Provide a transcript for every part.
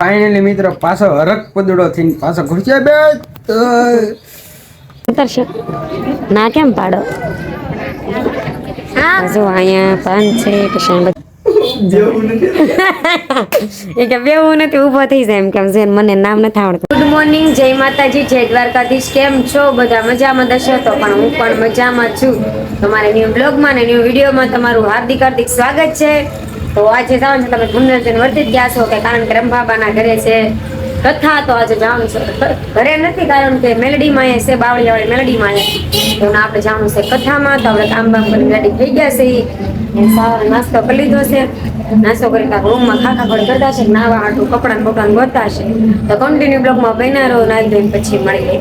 Finally મિત્રો પાછો હરક પદડો થઈને પાછો ઘૂસ્યા બે ઉતરશે ના કેમ પાડો હા જો અહીંયા પાન છે કિશન એ કે બેવું નથી ઊભો થઈ જાય એમ કેમ છે મને નામ નથી આવડતું. ગુડ મોર્નિંગ, જય માતાજી, જય દ્વારકાધીશ. કેમ છો બધા? મજામાં દશો તો પણ હું પણ મજામાં છું. તમારે ન્યૂ બ્લોગમાં ને ન્યૂ વિડીયોમાં તમારું હાર્દિક હાર્દિક સ્વાગત છે. તો આજે જવાનું છે, તમે પુનર્જન વર્તી જ ગયા છો કે કારણ કે રંભાબાના ઘરે છે કથા, તો આજે જવાનું છે. ઘરે નથી કારણ કે મેલડીમાં એ છે, બાવળીવાળી મેલડીમાં તો આપણે જવાનું છે કથામાં. તો આપણે કામ બામ કરીને રેડી થઈ ગયા છે. સવારે નાસ્તો કરી લીધો છે. નાસ્તો કરી કાંક રૂમમાં ખાખા ખોડ કરતા છે, નાવા હાટું કપડાં બપડાં ગોતા છે. તો કન્ટિન્યુ બ્લોગમાં બન્યા રહો, નાઈ ધોઈને પછી મળીએ.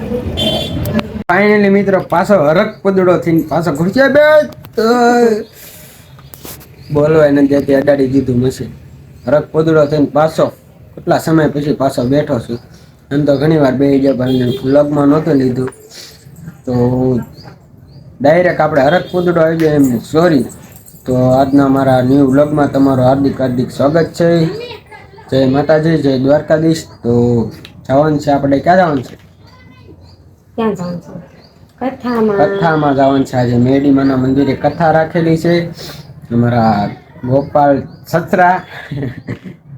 ફાઇનલી મિત્રો પાછો હરક પદડો થઈને પાછો ઘૂસ્યા બે બોલવાય નથી ત્યાંથી અડાડી દીધું મશીન. હરક પદડો થઈને પાછો કેટલા સમય પછી પાછો બેઠો છું. એમ તો ઘણી વાર બે ગયા ભાઈને વ્લોગમાં નહોતું લીધું, તો ડાયરેક્ટ આપણે હરક પદડો આવી ગયો એમને સોરી. તો આજના મારા ન્યૂ વ્લોગમાં તમારું હાર્દિક હાર્દિક સ્વાગત છે. જય માતાજી, જય દ્વારકાધીશ. તો જવાનું છે આપણે, ક્યાં જવાનું છે? ક્યાં જવાનું છે? કથામાં. કથામાં જવાનું છે આજે. મેરડીમાના મંદિરે કથા રાખેલી છે. અમારા ગોપાલ સસરા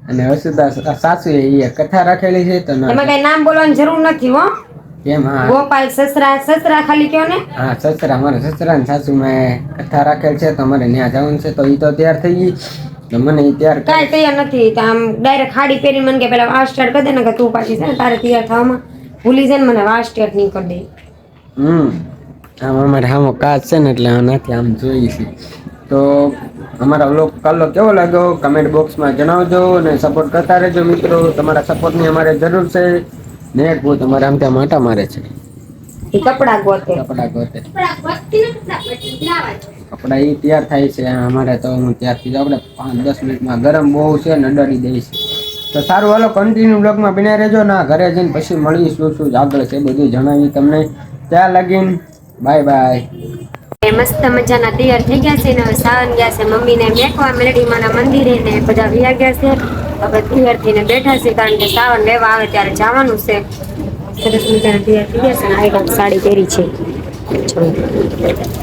અને વસુધા સાસુ એ કથા રાખેલી છે. તો એમાં કઈ નામ બોલવાની જરૂર નથી હો. કેમ? હા, ગોપાલ સસરા ખાલી કયો ને. હા સસરા, મારા સસરા ને સાસુ મેં કથા રાખેલ છે, તો અમારે ત્યાં જવાનું છે. તો એ તો તૈયાર થઈ ગઈ, તો મને તૈયાર કાંઈ તૈયાર નથી. તો આમ ડાયરેક્ટ ખાડી પહેરી મને કે પેલા વાળ સ્ટાર્ટ કરી દે ને, કે તું પાછી છે ને તારે તૈયાર થવામાં ભૂલી જાય ને મને વાળ સ્ટાર્ટ નહીં કરી દે. આમ અમારે હામો કાચ છે ને એટલે નથી આમ જોઈએ છે. તો અમારા વ્લોગ કાલો કેવો લાગ્યો કમેન્ટ બોક્સમાં જણાવજો અને સપોર્ટ કરતા રહેજો મિત્રો. તમારા સપોર્ટની અમારે જરૂર છે. ને એક ભૂત અમારે આમ ત્યાં માટા મારે છે. એ કપડા ગોતે કપડા એ તૈયાર થાય છે અમારે. તો હું ત્યારથી આપણે 5-10 મિનિટમાં ગરમ બહુ છે ને અડાડી દઈશ. તો સારું, હાલો કન્ટિન્યુ બ્લોગમાં બન્યા રહેજો. ના ઘરે જઈને પછી મળીશું, શું આગળ છે બધું જણાવી તમને. ત્યાં લગીન બાય બાય. મસ્ત મજાના તૈયાર થઈ ગયા છે ને હવે સાવન ગયા છે મમ્મીને મેકવા મેલડીમાના મંદિરે ને બધા વ્યા ગયા છે. હવે તૈયાર થઈને બેઠા છે કારણ કે સાવન લેવા આવે ત્યારે જવાનું છે. સરસ મજાના તૈયાર થઈ ગયા છે ને આ એક સાડી પહેરી છે,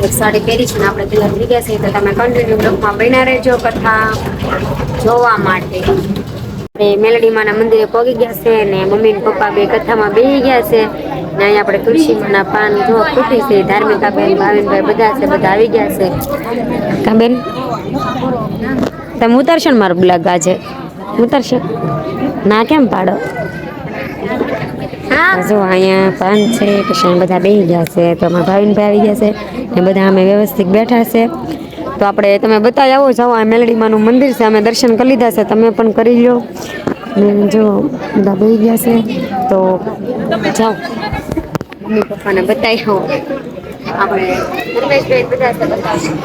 એક સાડી પહેરી છે ને આપણે તૈયાર થઈ ગયા છે. તો તમે કન્ટિન્યુ બ્લોગમાં બન્યા રહેજો કથા જોવા માટે. આપણે મેલડીમાના મંદિરે પહોંચી ગયા છે ને મમ્મી ને પપ્પા બે કથામાં બેસી ગયા છે. ને અહીંયા આપણે તુલસીમાંના પાન જો ખૂટી છે. ધાર્મિકાબેન, ભાવિનભાઈ બધા છે, બધા આવી ગયા છે. કાબેન તમે ઉતરશો ને મારું બ્લોગ આજે? ઉતરશે ના કેમ પાડો? હા જો અહીંયા પાન છે કિશન બધા બેસી ગયા છે. તો અમારા ભાવિનભાઈ આવી ગયા છે ને બધા અમે વ્યવસ્થિત બેઠા છે. તો આપણે તમે બતાવી આવો, જાઓ આ મેલડીમાનું મંદિર છે, અમે દર્શન કરી લીધા છે, તમે પણ કરી લો. ને જો બધા બેસી ગયા છે તો જાઓ મમ્મી પપ્પાને બતાવી આવો. આપણે ધર્મેશભાઈ બધા છે બતાવશું.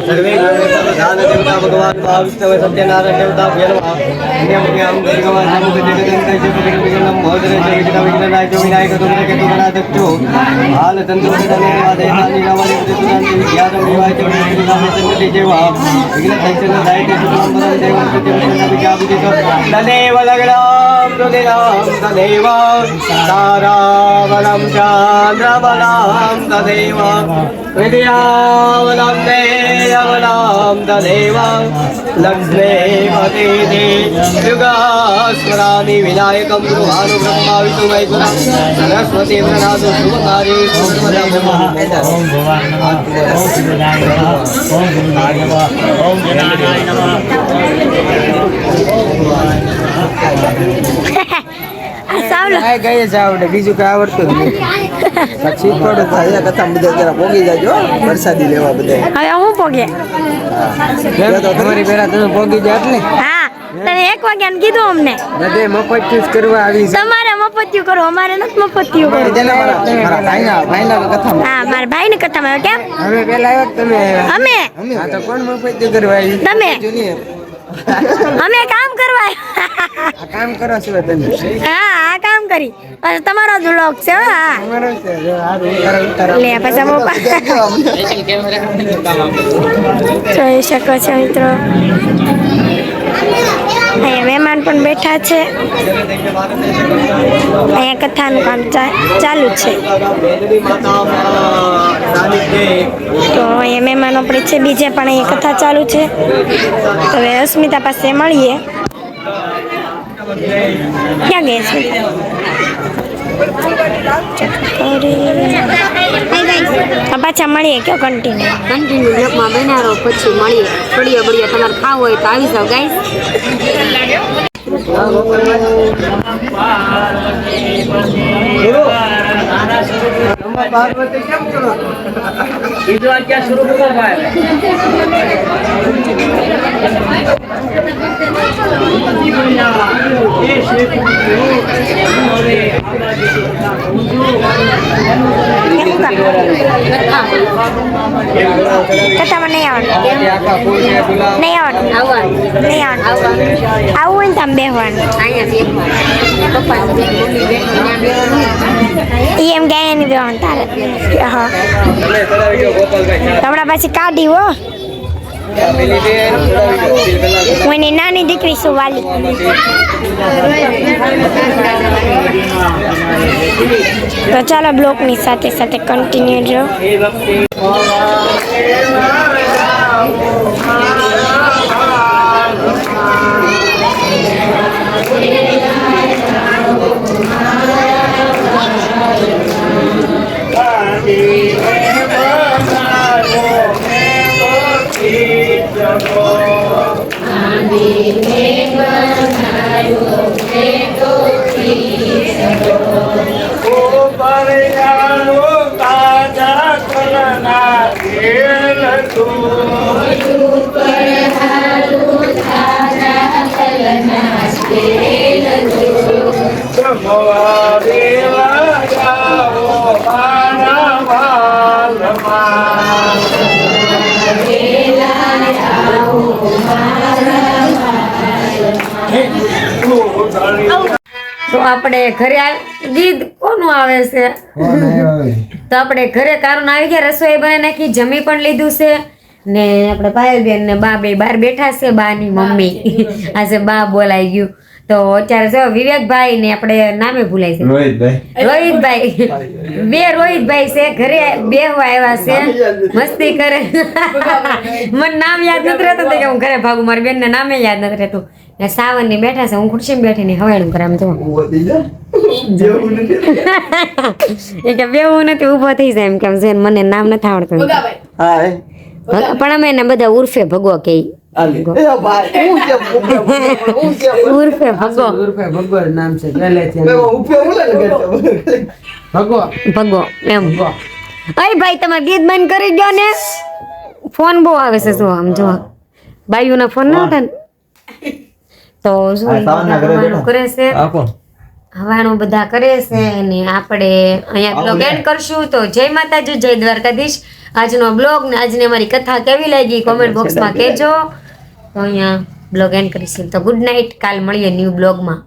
सर्वे देवता भगवान महाविष्णु सत्यनारायण देवता तदेव लग्नं तदेव ताराबलं चन्द्रबलं तदेव विद्यावलं देवलं तदेव लक्ष्मीपतिः युगास्मरामि विनायकं गृहानुब्रह्मा विष्णुमैश्वरं सरस्वती प्रणादो शुभकारी ગઈ જ આવડે, બીજું કઈ આવડતું જ નહીં. પછી થોડું કથા બધા જરા પોગી જાજો વરસાદી લેવા બધા. હવે હું પોગે તમારી પેલા તમે પોગી ગયા એટલે હા તમે 1 વાગ્યાનું કીધું અમને બધે મફત ચૂઝ કરવા આવી છે. તમારે મફતિયું કરો અમારે નથી મફતિયું કરો મારા ભાઈના કથામાં હા મારા ભાઈને કથામાં કેમ હવે પેલા આવ્યા કે તમે આવ્યા? અમે હા તો કોણ મફત કરવા આવ્યું? તમે અમે કામ કરવા આ કામ કરો છો તમે હા આ કામ કરી અને તમારો જ વ્લોગ છે હો, હા તમારો છે જો હારું ઉતારો લે પછી પપ્પા જોઈ શકો છો મિત્રો અહીંયા મહેમાન પણ બેઠા છે અહીંયા કથાનું કામ ચાલુ છે તો અહીંયા મહેમાનો આપણે છે બીજે પણ અહીંયા કથા ચાલુ છે હવે અસ્મિતા પાસે મળીએ ક્યાં ગઈ અસ્મિતા પાછા મળીએ કયો કન્ટિન્યુ બ્લોગમાં બનાવો પછી મળીએ બળિયા બળિયા તમારે ખાવું હોય તો આવી જાવ ગાઈસ કથામાં નહીં આવવાનું આવું હોય ને તમે બેહવાનું એમ ગયા નહીં બેહવાનું તારે હા હમણાં પાછી કાઢી હો હું એની નાની દીકરી છું વાલી તો ચાલો બ્લોગની સાથે સાથે કન્ટિન્યુ જો તો આપણે ઘરે ગીત કોનું આવે છે તો આપણે ઘરે કારણ આવી ગયા રસોઈ બનાવી નાખી જમી પણ લીધું છે ને આપણે પાયલબેન ને બા બે બહાર બેઠા છે બા ની મમ્મી આજે બા બોલાઈ ગયું તો અત્યારે જો વિવેકભાઈ ને આપણે નામે ભૂલાય છે રોહિતભાઈ બે રોહિતભાઈ છે ઘરે બેહવા આવ્યા છે મસ્તી કરે મને નામ યાદ નથી રહેતું કે હું ઘરે ભાગું મારી બેન ને નામે યાદ નથી રહેતું ને સાવન ની બેઠા છે હું ખુરશી બેઠી ને હવાડું કરે આમ જો એ કે બેવું નથી ઊભો થઈ જાય એમ કેમ છે મને નામ નથી આવડતું પણ અમે એને બધા ઉર્ફે ભગો કે ઉર્ફે ભગો નામ છે પહેલેથી ભગો એમ અરે ભાઈ તમારે ગીત બંધ કરી દો ને ફોન બહુ આવે છે શું આમ જો બાયુના ફોન ના ઉઠે તો શું કરે છે હવાનું બધા કરે છે અને આપણે અહીંયા બ્લોગ એન્ડ કરશું તો જય માતાજી જય દ્વારકાધીશ આજનો બ્લોગ ને આજની અમારી કથા કેવી લાગી કોમેન્ટ બોક્સમાં કહેજો તો અહીંયા બ્લોગ એન્ડ કરીશું તો ગુડ નાઇટ કાલ મળીએ ન્યૂ બ્લોગમાં